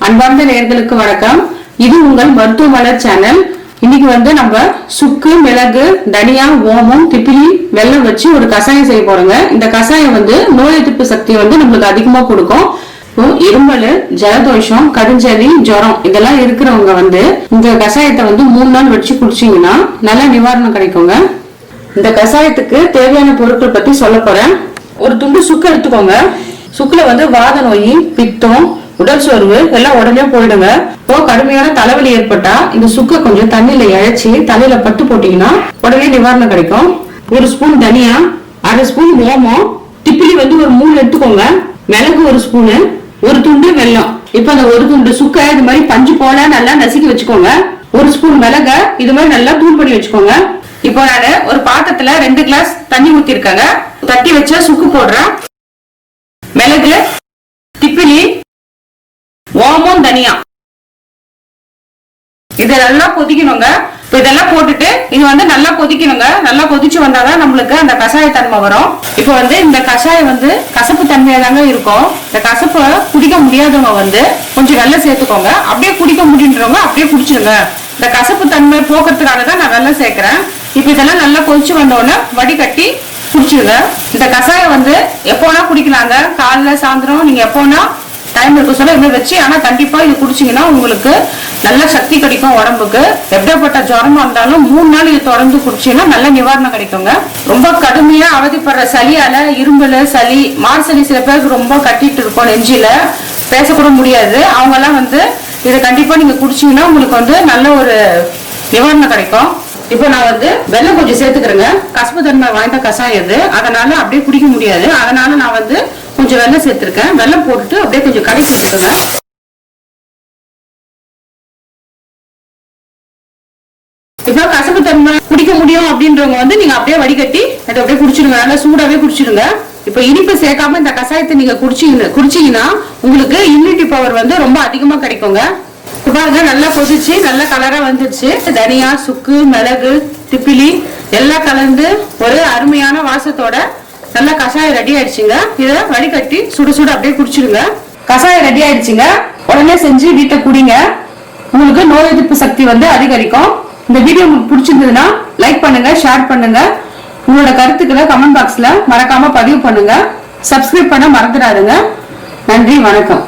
அன்பார்ந்த நேயர்களுக்கு வணக்கம். இது உங்கள் மருத்துவ மலர் சேனல். இன்னைக்கு நம்ம சுக்கு, மிளகு, தனியா, ஓமம், திப்பிலி, வெல்லம் வச்சு ஒரு கஷாயம் செய்ய போறோங்க. இந்த கஷாயம் நோய் எதிர்ப்பு சக்தி நம்மளுக்கு அதிகமா கொடுக்கும். இருமல், ஜலதோஷம், கடுஞ்சலி, ஜுரம் இதெல்லாம் இருக்கிறவங்க இந்த கஷாயத்தை 3 நாள் வச்சு குடிச்சீங்கன்னா நல்ல நிவாரணம் கிடைக்குங்க. இந்த கஷாயத்துக்கு தேவையான பொருட்கள் பத்தி சொல்ல போறேன். ஒரு துண்டு சுக்கு எடுத்துக்கோங்க. சுக்குல வாத நோய், பித்தம், உடல் சோர்வு எல்லாம் உடனே போயிடுங்க. இப்போ கடுமையான தலைவலி ஏற்பட்டா இந்த சுக்க கொஞ்சம் தண்ணியில இழைச்சி தலையில பட்டு போட்டீங்கன்னா உடனே நிவாரணம் கிடைக்கும். 1 ஸ்பூன் தனியா, 1/2 ஸ்பூன் ஓமம், திப்பிலி ஒரு 3 எடுத்துக்கோங்க. மிளகு 1 ஸ்பூனு, 1 துண்டு வெல்லம். இப்ப அந்த 1 துண்டு சுக்க இது மாதிரி பஞ்சு போல நல்லா நசுக்கி வச்சுக்கோங்க. 1 ஸ்பூன் மிளக இது மாதிரி நல்லா தூள் பண்ணி வச்சுக்கோங்க. இப்போ நானு ஒரு பாத்திரத்துல 2 கிளாஸ் தண்ணி ஊத்தி இருக்காங்க. தட்டி வச்ச சுக்கு போடுறேன். மிளகு, திப்பிலி, ஓமம், தனியா இத நல்லா கொதிக்கணுங்க. இதெல்லாம் போட்டுட்டு இது நல்லா கொதிக்கணுங்க. நல்லா கொதிச்சு வந்தாதான் நம்மளுக்கு அந்த கஷாய தன்மை வரும். இப்போ இந்த கஷாயம் கசப்பு தன்மையா தாங்க இருக்கும். இந்த கசப்பை குடிக்க முடியாதவங்க கொஞ்சம் வெல்லம் சேர்த்துக்கோங்க. அப்படியே குடிக்க முடியுன்றவங்க அப்படியே குடிச்சிருங்க. இந்த கசப்பு தன்மை போக்குறதுக்காக தான் நான் வெல்லம் சேர்க்கிறேன். இப்ப இதெல்லாம் நல்லா கொதிச்சு வந்தோடனே வடிகட்டி குடிச்சிருங்க. இந்த கஷாயம் எப்போனா குடிக்கலாங்க. காலைல சாயந்தரம் நீங்க எப்போனா டைம் இருக்க சொல்ல இன்னும் வச்சு, ஆனா கண்டிப்பா இது குடிச்சீங்கன்னா உங்களுக்கு நல்ல சக்தி கிடைக்கும். உடம்புக்கு எப்படிப்பட்ட ஜுரமா இருந்தாலும் 3 நாள் இது தொடர்ந்து குடிச்சீங்கன்னா நல்ல நிவாரணம் கிடைக்குங்க. ரொம்ப கடுமையா அவதிப்படுற சளியால, இரும்பல், சளி, மார்சளி சில பேருக்கு ரொம்ப கட்டிட்டு இருக்கும், நெஞ்சில பேசக்கூட முடியாது. அவங்க எல்லாம் இதை கண்டிப்பா நீங்க குடிச்சீங்கன்னா உங்களுக்கு நல்ல ஒரு நிவாரணம் கிடைக்கும். இப்போ நான் வெல்லம் கொஞ்சம் சேர்த்துக்கிறேங்க. கசப்பு தன்மை வாய்ந்த கஷாயம் இது, அதனால அப்படியே குடிக்க முடியாது. அதனால நான் கொஞ்சம் வெல்லம் சேர்த்திருக்கேன். வெல்லம் போட்டுட்டு அப்படியே கொஞ்சம் கலக்கி விட்டுருங்க. இப்போ கசப்பு தன்மை குடிக்க முடியும் அப்படின்றவங்க நீங்க அப்படியே வடிகட்டி அதை அப்படியே குடிச்சிடுங்க. நல்லா சூடாவே குடிச்சிடுங்க. இப்ப இனிப்பு சேர்க்காம இந்த கஷாயத்தை நீங்க குடிச்சீங்கன்னா உங்களுக்கு இம்யூனிட்டி பவர் ரொம்ப அதிகமா கிடைக்குங்க. பாருங்க, நல்லா கொதிச்சு நல்ல கலரா வந்துருச்சு. தனியா, சுக்கு, மிளகு, திப்பிலி எல்லாம் கலந்து ஒரு அருமையான வாசத்தோட நல்ல கஷாயம் ரெடி ஆயிடுச்சுங்க. இத வடிகட்டி சுட சுட அப்படியே குடிச்சிடுங்க. கஷாயம் ரெடி ஆயிடுச்சுங்க. உடனே செஞ்சு வீட்டை குடிங்க. உங்களுக்கு நோய் எதிர்ப்பு சக்தி அதிகரிக்கும். இந்த வீடியோ உங்களுக்கு பிடிச்சிருந்ததுன்னா லைக் பண்ணுங்க, ஷேர் பண்ணுங்க. உங்களோட கருத்துக்களை கமெண்ட் பாக்ஸ்ல மறக்காம பதிவு பண்ணுங்க. சப்ஸ்கிரைப் பண்ண மறந்துடாதுங்க. நன்றி, வணக்கம்.